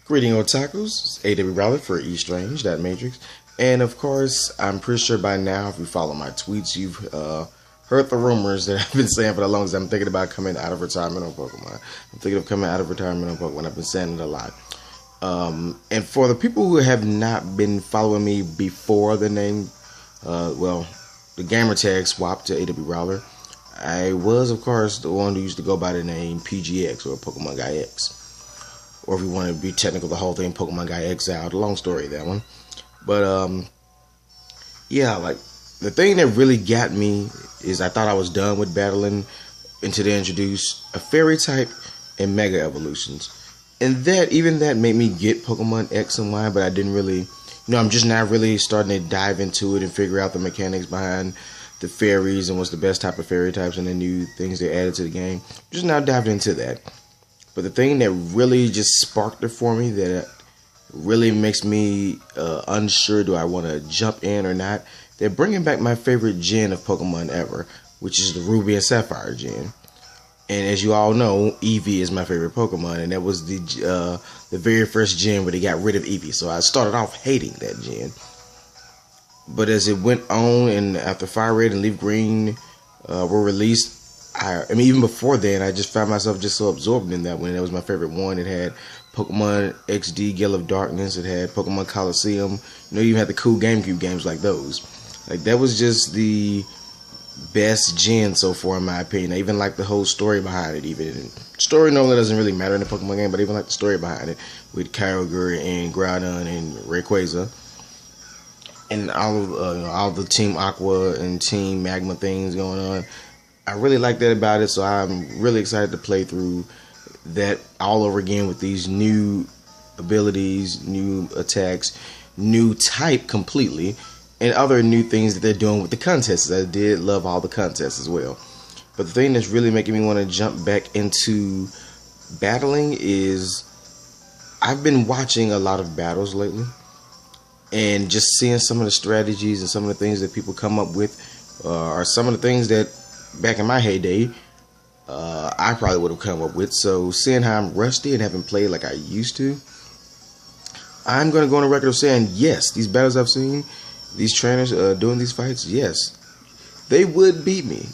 Greeting otakus, it's AWBrawler for eStrange.Matrix. And of course, I'm pretty sure by now, if you follow my tweets, you've heard the rumors that I've been saying for the longest. I'm thinking about coming out of retirement on Pokemon. I'm thinking of coming out of retirement on Pokemon. I've been saying it a lot. And for the people who have not been following me before the name, the gamer tag swapped to AWBrawler, I was, of course, the one who used to go by the name PGX or Pokemon Guy X. Or if you want to be technical, the whole thing, Pokemon Guy X out. Long story, that one. But, yeah, like, the thing that really got me is I thought I was done with battling until they introduced a fairy type and mega evolutions. And even that made me get Pokemon X and Y, but I didn't really, I'm just not really starting to dive into it and figure out the mechanics behind the fairies and what's the best type of fairy types and the new things they added to the game. Just now diving into that. But the thing that really just sparked it for me, that really makes me unsure, do I want to jump in or not? They're bringing back my favorite gen of Pokemon ever, which is the Ruby and Sapphire gen. And as you all know, Eevee is my favorite Pokemon, and that was the very first gen where they got rid of Eevee. So I started off hating that gen. But as it went on, and after Fire Red and Leaf Green were released, I mean, even before then, I just found myself just so absorbed in that one. That was my favorite one. It had Pokemon XD, Gale of Darkness. It had Pokemon Coliseum. You even had the cool GameCube games like those. Like, that was just the best gen so far, in my opinion. I even like the whole story behind it. Even story normally doesn't really matter in the Pokemon game, but I even like the story behind it with Kyogre and Groudon and Rayquaza. And all the Team Aqua and Team Magma things going on. I really like that about it, so I'm really excited to play through that all over again with these new abilities, new attacks, new type completely, and other new things that they're doing with the contests. I did love all the contests as well. But the thing that's really making me want to jump back into battling is I've been watching a lot of battles lately, and just seeing some of the strategies and some of the things that people come up with are some of the things that back in my heyday, I probably would have come up with. So seeing how I'm rusty and haven't played like I used to, I'm going to go on a record of saying, yes, these battles I've seen, these trainers doing these fights, yes, they would beat me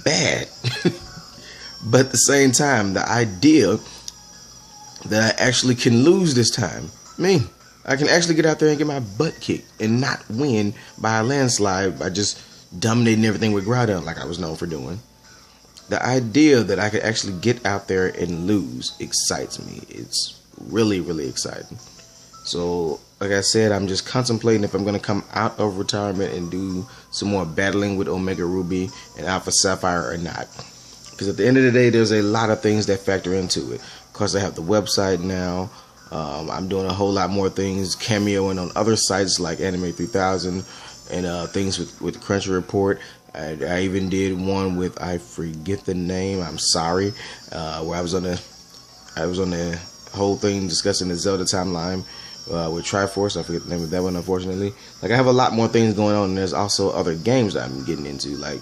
bad. But at the same time, the idea that I actually can lose this time, I can actually get out there and get my butt kicked and not win by a landslide by just dominating everything with Groudon like I was known for doing. The idea that I could actually get out there and lose excites me. It's really, really exciting. So, like I said, I'm just contemplating if I'm going to come out of retirement and do some more battling with Omega Ruby and Alpha Sapphire or not. Because at the end of the day, there's a lot of things that factor into it. Of course, I have the website now. I'm doing a whole lot more things, cameoing on other sites like Anime 3000 and things with Crunchy Report. I even did one with, I forget the name, I'm sorry, where I was on the whole thing discussing the Zelda timeline with Triforce. I forget the name of that one, unfortunately. Like, I have a lot more things going on, and there's also other games that I'm getting into. Like,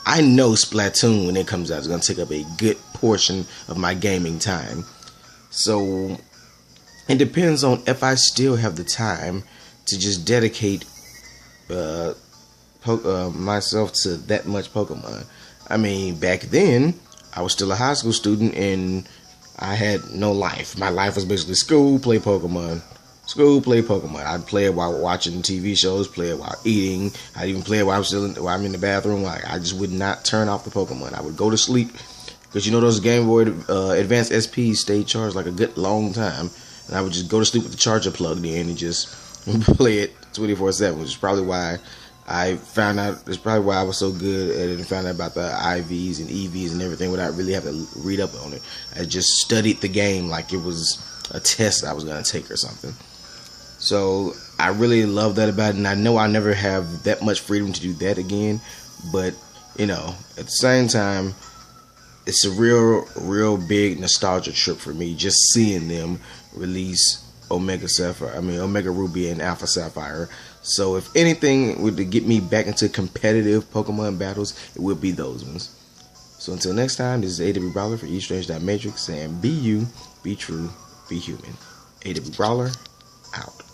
I know Splatoon, when it comes out, is going to take up a good portion of my gaming time. So it depends on if I still have the time to just dedicate myself to that much Pokemon. I mean, back then, I was still a high school student and I had no life. My life was basically school, play Pokemon. School, play Pokemon. I'd play it while watching TV shows, play it while eating. I'd even play it while I'm in the bathroom. Like, I just would not turn off the Pokemon. I would go to sleep because those Game Boy Advance SPs stayed charged like a good long time. And I would just go to sleep with the charger plugged in and just play it 24/7, which is probably why I found out. It's probably why I was so good at it and found out about the IVs and EVs and everything without really having to read up on it. I just studied the game like it was a test I was going to take or something. So I really love that about it, and I know I'll never have that much freedom to do that again. But, at the same time, it's a real big nostalgia trip for me just seeing them release Omega Ruby and Alpha Sapphire. So if anything would to get me back into competitive Pokemon battles, it would be those ones. So until next time, this is AWBrawler for eStrange.Matrix saying be you, be true, be human. AWBrawler out.